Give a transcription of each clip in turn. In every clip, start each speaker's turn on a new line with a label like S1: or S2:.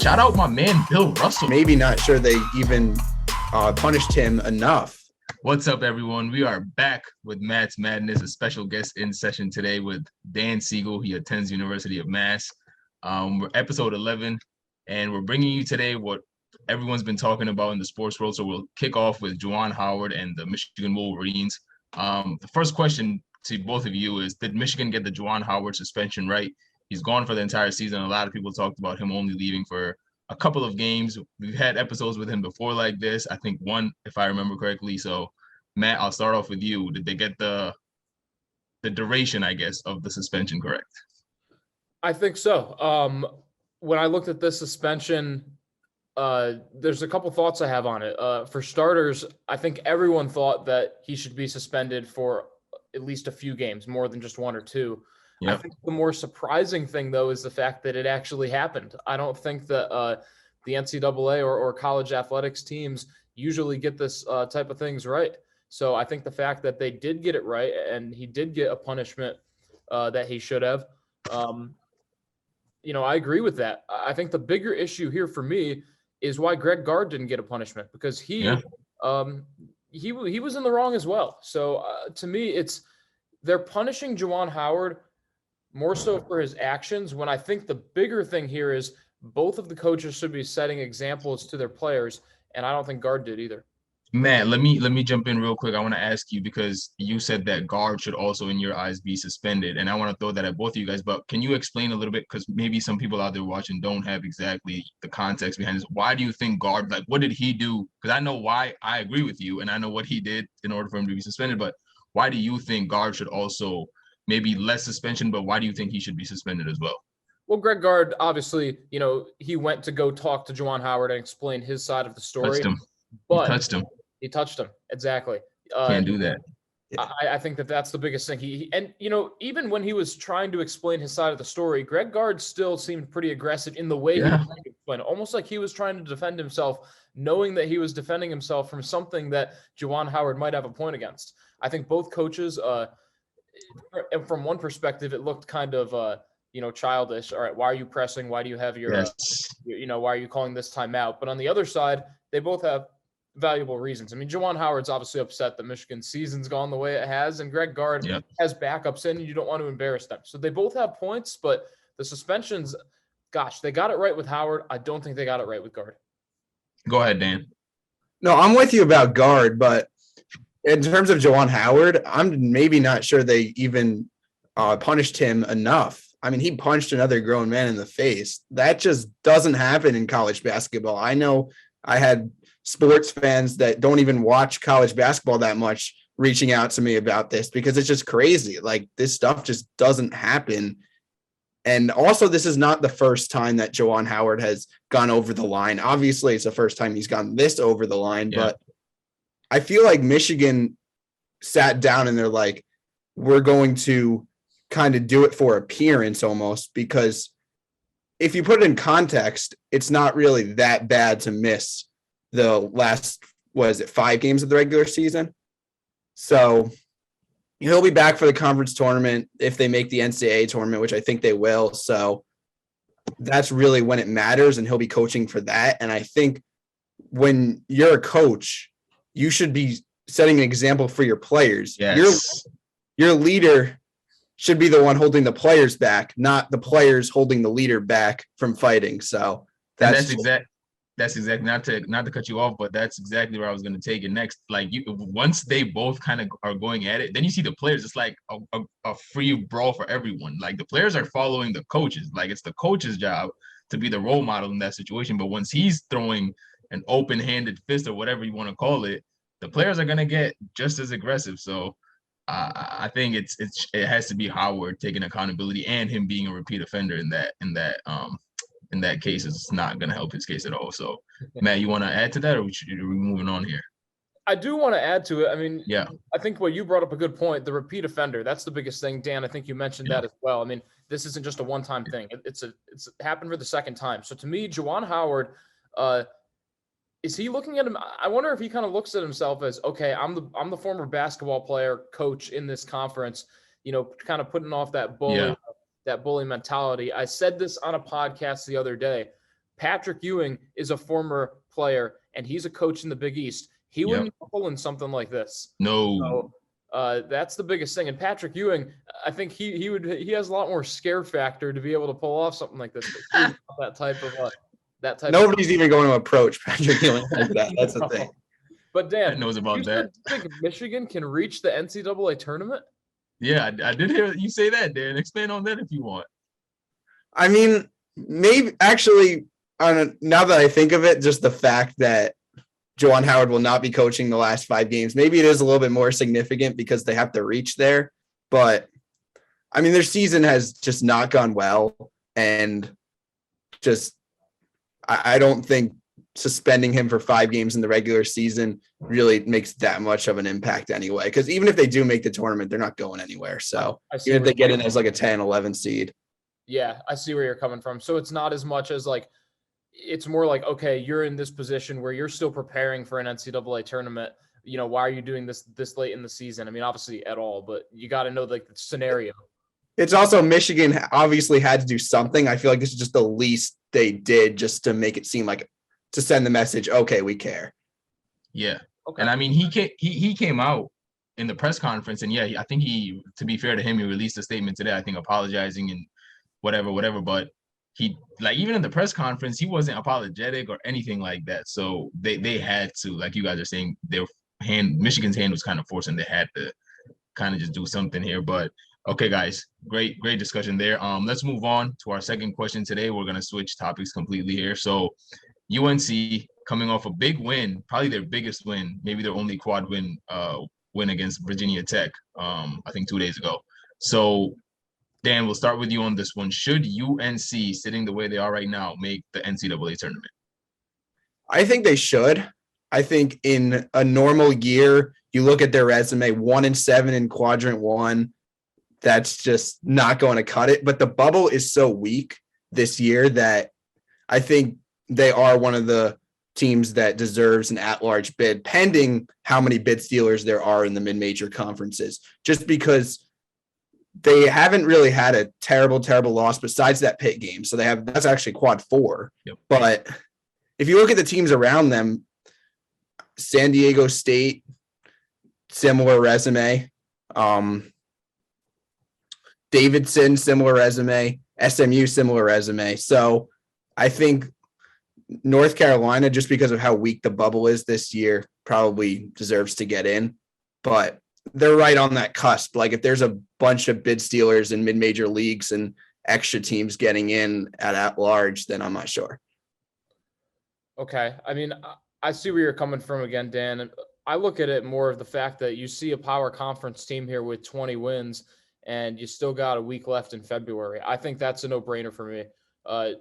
S1: Shout out my man, Bill Russell.
S2: Maybe not sure they even punished him enough.
S1: What's up, everyone? We are back with Mat's Madness, a special guest in session today with Dan Siegel. He attends University of Mass. We're episode 11, and we're bringing you today what everyone's been talking about in the sports world. So we'll kick off with Juwan Howard and the Michigan Wolverines. The first question to both of you is, did Michigan get the Juwan Howard suspension right? He's gone for the entire season. A lot of people talked about him only leaving for a couple of games. We've had episodes with him before like this. I think one, if I remember correctly. So, Matt, I'll start off with you. Did they get the duration, I guess, of the suspension correct?
S3: I think so. When I looked at this suspension, there's a couple thoughts I have on it. For starters, I think everyone thought that he should be suspended for at least a few games, more than just one or two. Yep. I think the more surprising thing, though, is the fact that it actually happened. I don't think that the NCAA or college athletics teams usually get this type of things right. So I think the fact that they did get it right and he did get a punishment that he should have, I agree with that. I think the bigger issue here for me is why Greg Gard didn't get a punishment, because he was in the wrong as well. So to me, they're punishing Juwan Howard more so for his actions, when I think the bigger thing here is both of the coaches should be setting examples to their players, and I don't think Gard did either.
S1: Matt, let me jump in real quick. I want to ask you, because you said that Gard should also, in your eyes, be suspended, and I want to throw that at both of you guys. But can you explain a little bit, because maybe some people out there watching don't have exactly the context behind this. Why do you think Gard, like, what did he do? Because I know why I agree with you, and I know what he did in order for him to be suspended. But why do you think Gard should also, maybe less suspension, but why do you think he should be suspended as well?
S3: Well, Greg Gard, obviously, he went to go talk to Juwan Howard and explain his side of the story.
S1: He touched him.
S3: He touched him. Exactly.
S1: Can't do that.
S3: I think that's the biggest thing. Even when he was trying to explain his side of the story, Greg Gard still seemed pretty aggressive in the way he was trying to explain it. Almost like he was trying to defend himself, knowing that he was defending himself from something that Juwan Howard might have a point against. I think both coaches, from one perspective, it looked kind of, childish. All right, why are you pressing? Why do you have your, why are you calling this timeout? But on the other side, they both have valuable reasons. I mean, Juwan Howard's obviously upset that Michigan's season's gone the way it has, and Greg Gard has backups in, and you don't want to embarrass them. So they both have points, but the suspensions, gosh, they got it right with Howard. I don't think they got it right with Gard.
S1: Go ahead, Dan.
S2: No, I'm with you about Gard, but in terms of Juwan Howard, I'm maybe not sure they even punished him enough. I mean, he punched another grown man in the face. That just doesn't happen in college basketball. I know I had sports fans that don't even watch college basketball that much reaching out to me about this, because it's just crazy. Like, this stuff just doesn't happen. And also, this is not the first time that Juwan Howard has gone over the line. Obviously, it's the first time he's gone this over the line, but I feel like Michigan sat down and they're like, we're going to kind of do it for appearance almost, because if you put it in context, it's not really that bad to miss the last, 5 games of the regular season. So he'll be back for the conference tournament if they make the NCAA tournament, which I think they will. So that's really when it matters, and he'll be coaching for that. And I think when you're a coach, you should be setting an example for your players.
S1: Yes.
S2: Your leader should be the one holding the players back, not the players holding the leader back from fighting. So that's
S1: exactly, not to cut you off, but that's exactly where I was going to take it next. Like, once they both kind of are going at it, then you see the players. It's like a free brawl for everyone. Like, the players are following the coaches. Like, it's the coach's job to be the role model in that situation. But once he's throwing an open-handed fist or whatever you want to call it, the players are going to get just as aggressive. So I think it has to be Howard taking accountability, and him being a repeat offender in that case is not going to help his case at all. So, Matt, you want to add to that, or are we moving on here?
S3: I do want to add to it. I mean,
S1: yeah,
S3: I think what you brought up a good point. The repeat offender, that's the biggest thing. Dan, I think you mentioned that as well. I mean, this isn't just a one-time thing. It's happened for the second time. So to me, Juwan Howard, is he looking at him? I wonder if he kind of looks at himself as, okay, I'm the former basketball player coach in this conference, kind of putting off that bully mentality. I said this on a podcast the other day. Patrick Ewing is a former player, and he's a coach in the Big East. He wouldn't be pulling something like this.
S1: No.
S3: So, that's the biggest thing. And Patrick Ewing, I think he has a lot more scare factor to be able to pull off something like this. that type of
S2: Nobody's even going to approach Patrick Ewing like that. That's the thing.
S3: But Dan,
S1: knows about that.
S3: Do you think Michigan can reach the NCAA tournament?
S1: Yeah, I did hear you say that, Dan. Expand on that if you want.
S2: I mean, maybe actually, now that I think of it, just the fact that Juwan Howard will not be coaching the last 5 games, maybe it is a little bit more significant because they have to reach there. But I mean, their season has just not gone well, and just I don't think suspending him for 5 games in the regular season really makes that much of an impact anyway. Because even if they do make the tournament, they're not going anywhere. So even if they get in as like a 10, 11 seed.
S3: Yeah, I see where you're coming from. So it's not as much as like, it's more like, okay, you're in this position where you're still preparing for an NCAA tournament. You know, why are you doing this late in the season? I mean, obviously at all, but you got to know like the scenario.
S2: It's also Michigan obviously had to do something. I feel like this is just the least they did just to make it seem like, to send the message, okay, we care.
S1: Yeah.
S3: Okay.
S1: And I mean, he came out in the press conference, and yeah, I think to be fair to him, he released a statement today, I think apologizing and whatever. But he, like, even in the press conference, he wasn't apologetic or anything like that. So they had to, like you guys are saying, Michigan's hand was kind of forced, and they had to kind of just do something here. But okay, guys, great discussion there. Let's move on to our second question today. We're gonna switch topics completely here. So UNC coming off a big win, probably their biggest win, maybe their only quad win against Virginia Tech, I think 2 days ago. So Dan, we'll start with you on this one. Should UNC, sitting the way they are right now, make the NCAA tournament?
S2: I think they should. I think in a normal year, you look at their resume, 1-7 in quadrant 1. That's just not going to cut it. But the bubble is so weak this year that I think they are one of the teams that deserves an at-large bid, pending how many bid stealers there are in the mid-major conferences, just because they haven't really had a terrible loss besides that Pitt game. So that's actually quad 4.
S1: Yep.
S2: But if you look at the teams around them, San Diego State, similar resume. Davidson, similar resume. SMU, similar resume. So I think North Carolina, just because of how weak the bubble is this year, probably deserves to get in. But they're right on that cusp. Like, if there's a bunch of bid stealers in mid-major leagues and extra teams getting in at large, then I'm not sure.
S3: Okay. I mean, I see where you're coming from again, Dan. And I look at it more of the fact that you see a power conference team here with 20 wins, and you still got a week left in February. I think that's a no-brainer for me.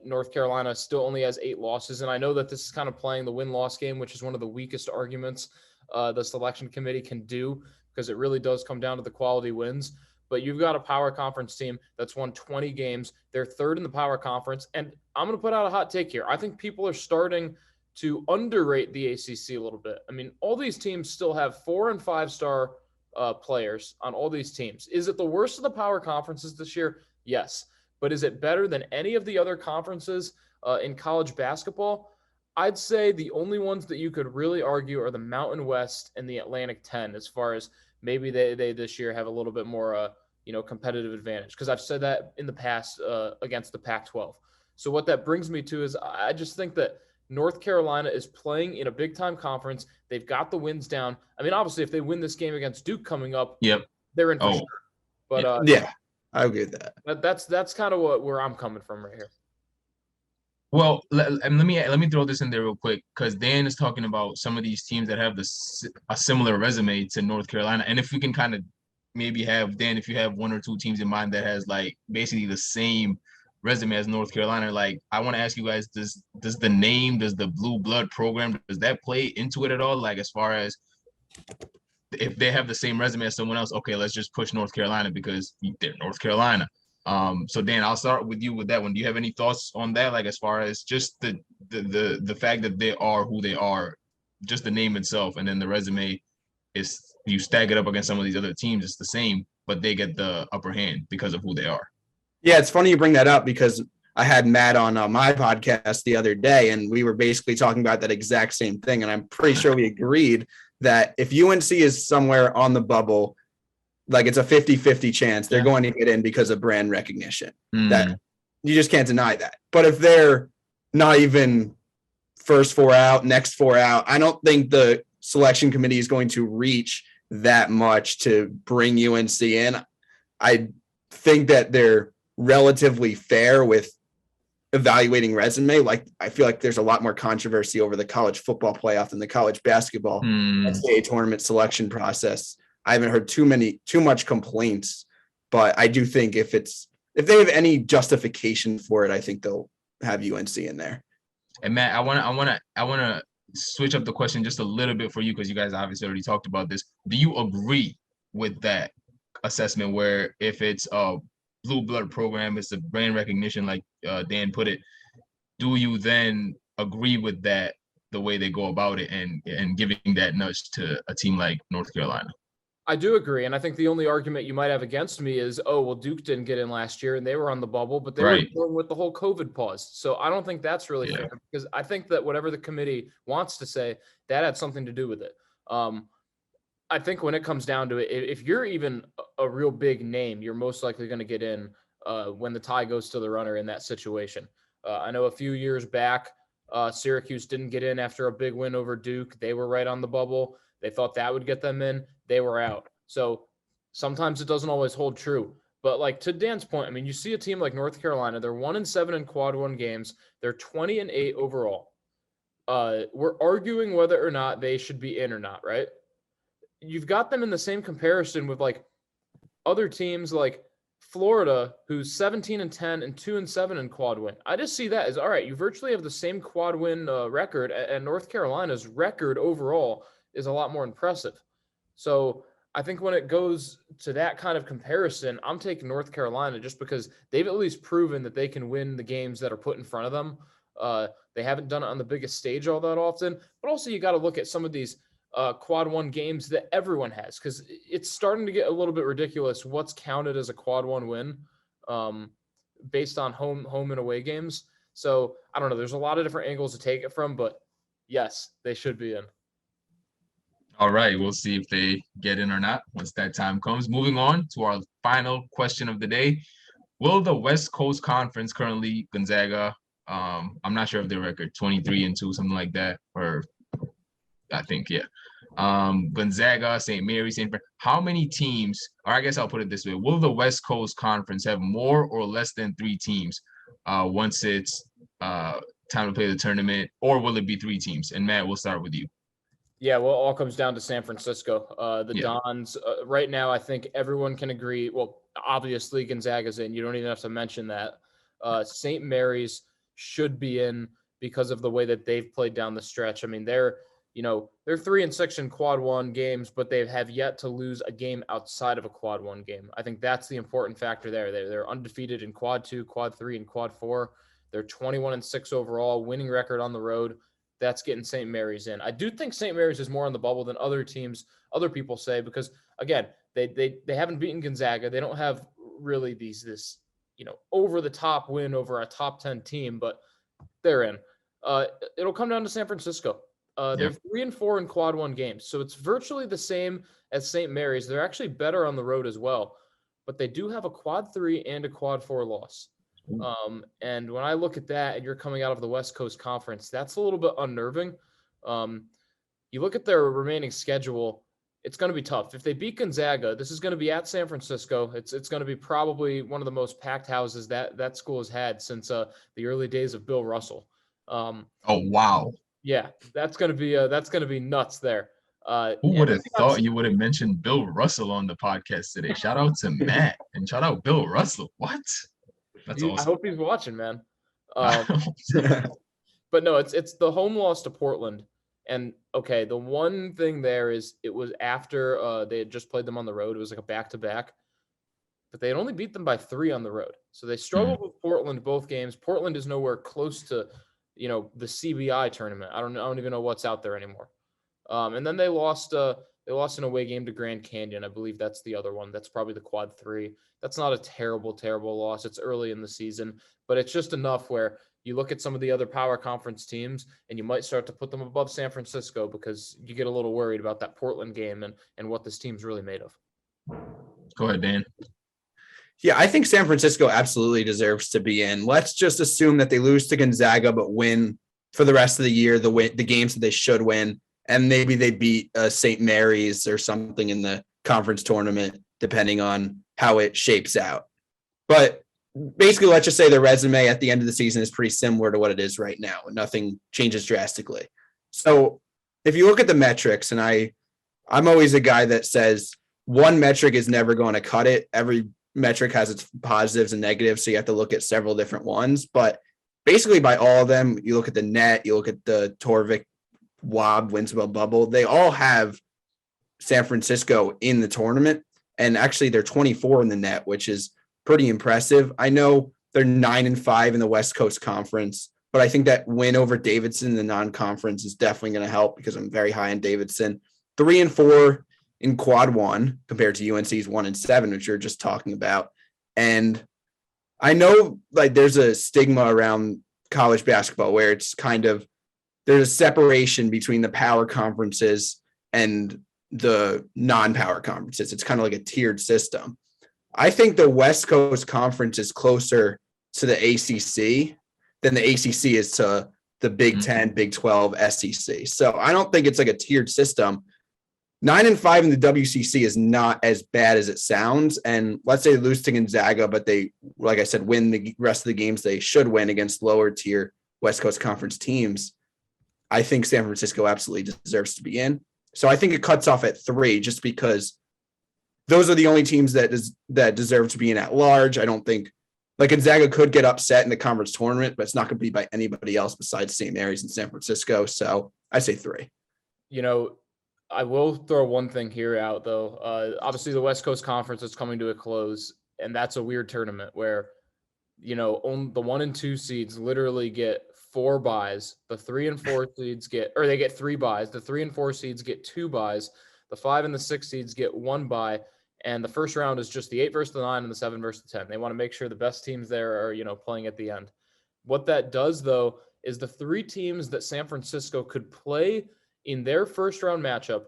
S3: North Carolina still only has 8 losses, and I know that this is kind of playing the win-loss game, which is one of the weakest arguments the selection committee can do, because it really does come down to the quality wins. But you've got a power conference team that's won 20 games. They're 3rd in the power conference, and I'm going to put out a hot take here. I think people are starting to underrate the ACC a little bit. I mean, all these teams still have 4- and 5-star players on all these teams. Is it the worst of the power conferences this year? Yes. But is it better than any of the other conferences in college basketball? I'd say the only ones that you could really argue are the Mountain West and the Atlantic 10, as far as maybe they this year have a little bit more competitive advantage, because I've said that in the past against the Pac-12. So what that brings me to is I just think that North Carolina is playing in a big-time conference. They've got the wins down. I mean, obviously, if they win this game against Duke coming up, they're in for sure. But
S2: yeah, I agree with that.
S3: That's kind of where I'm coming from right here.
S1: Well, let me throw this in there real quick, because Dan is talking about some of these teams that have a similar resume to North Carolina, and if we can kind of maybe have, Dan, if you have 1 or 2 teams in mind that has like basically the same resume as North Carolina, like, I want to ask you guys, does the Blue Blood program, does that play into it at all? Like, as far as if they have the same resume as someone else, okay, let's just push North Carolina because they're North Carolina. So Dan, I'll start with you with that one. Do you have any thoughts on that? Like, as far as just the fact that they are who they are, just the name itself, and then the resume is, you stack it up against some of these other teams, it's the same, but they get the upper hand because of who they are.
S2: Yeah, it's funny you bring that up, because I had Matt on my podcast the other day, and we were basically talking about that exact same thing. And I'm pretty sure we agreed that if UNC is somewhere on the bubble, like it's a 50-50 chance they're going to get in because of brand recognition. That you just can't deny that. But if they're not even first four out, next four out, I don't think the selection committee is going to reach that much to bring UNC in. I think that they're relatively fair with evaluating resume. Like, I feel like there's a lot more controversy over the college football playoff than the college basketball NCAA tournament selection process. I haven't heard too much complaints, but I do think if they have any justification for it, I think they'll have UNC in there.
S1: And Matt, I wanna switch up the question just a little bit for you, because you guys obviously already talked about this. Do you agree with that assessment where if it's a blue blood program, it's a brand recognition, like Dan put it, do you then agree with that, the way they go about it and giving that nudge to a team like North Carolina?
S3: I do agree. And I think the only argument you might have against me is, oh, well, Duke didn't get in last year and they were on the bubble, but they were dealing with the whole COVID pause. So I don't think that's really fair, because I think that whatever the committee wants to say, that had something to do with it. I think when it comes down to it, if you're even a real big name, you're most likely going to get in when the tie goes to the runner in that situation. I know a few years back, Syracuse didn't get in after a big win over Duke. They were right on the bubble. They thought that would get them in. They were out. So sometimes it doesn't always hold true. But like to Dan's point, I mean, you see a team like North Carolina, they're 1-7 in quad one games. They're 20-8 overall. We're arguing whether or not they should be in or not, right? You've got them in the same comparison with like other teams like Florida, who's 17-10 and 2-7 in quad win. I just see that as, all right, you virtually have the same quad win record, and North Carolina's record overall is a lot more impressive. So I think when it goes to that kind of comparison, I'm taking North Carolina just because they've at least proven that they can win the games that are put in front of them. They haven't done it on the biggest stage all that often, but also you got to look at some of these quad one games that everyone has, because it's starting to get a little bit ridiculous what's counted as a quad one win based on home and away games. So I don't know. There's a lot of different angles to take it from, but yes, they should be in.
S1: All right, we'll see if they get in or not once that time comes. Moving on to our final question of the day. Will the West Coast Conference, currently Gonzaga, I'm not sure if their record 23-2, something like that, or I think, Gonzaga, St. Mary's, how many teams, or I guess I'll put it this way, will the West Coast Conference have more or less than 3 teams once it's time to play the tournament, or will it be 3 teams? And Matt, we'll start with you.
S3: Yeah, well, it all comes down to San Francisco. Dons, right now, I think everyone can agree. Well, obviously, Gonzaga's in. You don't even have to mention that. St. Mary's should be in because of the way that they've played down the stretch. I mean, they're 3-6 in quad one games, but they have yet to lose a game outside of a quad one game. I think that's the important factor there. They're undefeated in quad 2, quad 3, and quad 4. They're 21-6 overall, winning record on the road. That's getting St. Mary's in. I do think St. Mary's is more on the bubble than other teams, other people say, because again, they haven't beaten Gonzaga. They don't have really this over the top win over a top 10 team, but they're in. It'll come down to San Francisco. They're 3-4 in quad one games, so it's virtually the same as St. Mary's. They're actually better on the road as well, but they do have a quad 3 and a quad 4 loss. And when I look at that and you're coming out of the West Coast Conference, that's a little bit unnerving. You look at their remaining schedule, it's going to be tough. If they beat Gonzaga, this is going to be at San Francisco. It's going to be probably one of the most packed houses that school has had since the early days of Bill Russell.
S1: Oh, wow.
S3: Yeah, that's going to be nuts there.
S1: Who would have thought you would have mentioned Bill Russell on the podcast today? Shout out to Matt and shout out Bill Russell. What? That's awesome.
S3: I hope he's watching, man. But no, it's the home loss to Portland. And okay, the one thing there is it was after they had just played them on the road. It was like a back-to-back. But they had only beat them by 3 on the road. So they struggled with Portland both games. Portland is nowhere close to, the CBI tournament. I don't even know what's out there anymore. And then they lost They lost an away game to Grand Canyon. I believe that's the other one. That's probably the quad 3. That's not a terrible loss. It's early in the season, but it's just enough where you look at some of the other power conference teams and you might start to put them above San Francisco because you get a little worried about that Portland game and what this team's really made of.
S1: Go ahead, Dan.
S2: Yeah, I think San Francisco absolutely deserves to be in. Let's just assume that they lose to Gonzaga, but win for the rest of the year, the games that they should win. And maybe they beat St. Mary's or something in the conference tournament, depending on how it shapes out. But basically, let's just say the resume at the end of the season is pretty similar to what it is right now. Nothing changes drastically. So if you look at the metrics, and I'm always a guy that says one metric is never going to cut it. Every metric has its positives and negatives, so you have to look at several different ones. But basically, by all of them, you look at the net, you look at the Torvik, Wob, wins above bubble. They all have San Francisco in the tournament, and actually they're 24 in the net, which is pretty impressive. I know they're 9-5 in the West Coast Conference, but I think that win over Davidson in the non-conference is definitely going to help because I'm very high on Davidson. 3-4 in quad 1 compared to UNC's 1-7, which you're just talking about. And I know like there's a stigma around college basketball where it's kind of there's a separation between the power conferences and the non-power conferences. It's kind of like a tiered system. I think the West Coast Conference is closer to the ACC than the ACC is to the Big 10, Big 12, SEC. So I don't think it's like a tiered system. 9-5 in the WCC is not as bad as it sounds. And let's say they lose to Gonzaga, but they, like I said, win the rest of the games they should win against lower tier West Coast Conference teams. I think San Francisco absolutely deserves to be in. So I think it cuts off at 3 just because those are the only teams that deserve to be in at large. I don't think like Gonzaga could get upset in the conference tournament, but it's not going to be by anybody else besides St. Mary's and San Francisco. So I say 3.
S3: You know, I will throw one thing here out though. Obviously the West Coast Conference is coming to a close, and that's a weird tournament where, you know, the 1 and 2 seeds literally get 4 buys. The 3 and 4 seeds get 3 buys. The 3 and 4 seeds get 2 buys. The 5 and the 6 seeds get 1 bye. And the first round is just the 8 versus the 9 and the 7 versus the 10. They want to make sure the best teams there are, you know, playing at the end. What that does though, is the 3 teams that San Francisco could play in their first round matchup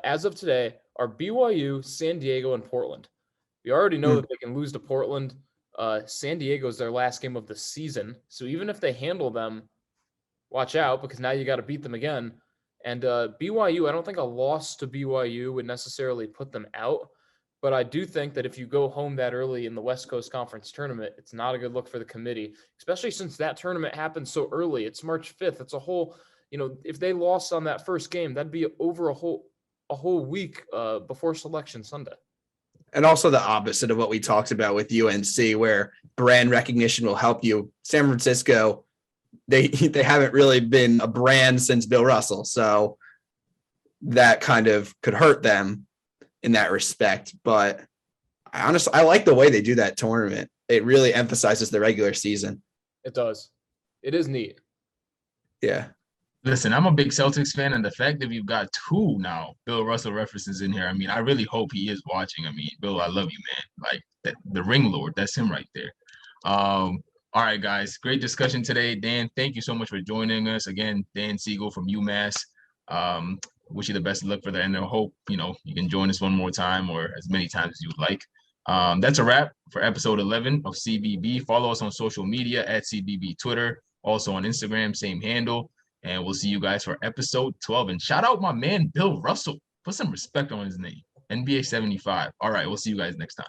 S3: as of today are BYU, San Diego, and Portland. We already know that they can lose to Portland. San Diego is their last game of the season. So even if they handle them, watch out because now you got to beat them again. And BYU, I don't think a loss to BYU would necessarily put them out. But I do think that if you go home that early in the West Coast Conference tournament, it's not a good look for the committee, especially since that tournament happened so early. It's March 5th. It's a whole, you know, if they lost on that first game, that'd be over a whole week before Selection Sunday.
S2: And also the opposite of what we talked about with UNC, where brand recognition will help you. San Francisco, they haven't really been a brand since Bill Russell. So that kind of could hurt them in that respect. But I like the way they do that tournament. It really emphasizes the regular season.
S3: It does. It is neat.
S2: Yeah.
S1: Listen, I'm a big Celtics fan, and the fact that we've got 2 now Bill Russell references in here, I mean, I really hope he is watching. I mean, Bill, I love you, man. Like the ring lord, that's him right there. All right, guys, great discussion today. Dan, thank you so much for joining us. Again, Dan Siegel from UMass. Wish you the best of luck for that, and I hope, you know, you can join us one more time or as many times as you would like. That's a wrap for episode 11 of CBB. Follow us on social media at CBB Twitter, also on Instagram, same handle. And we'll see you guys for episode 12. And shout out my man, Bill Russell. Put some respect on his name. NBA 75. All right, we'll see you guys next time.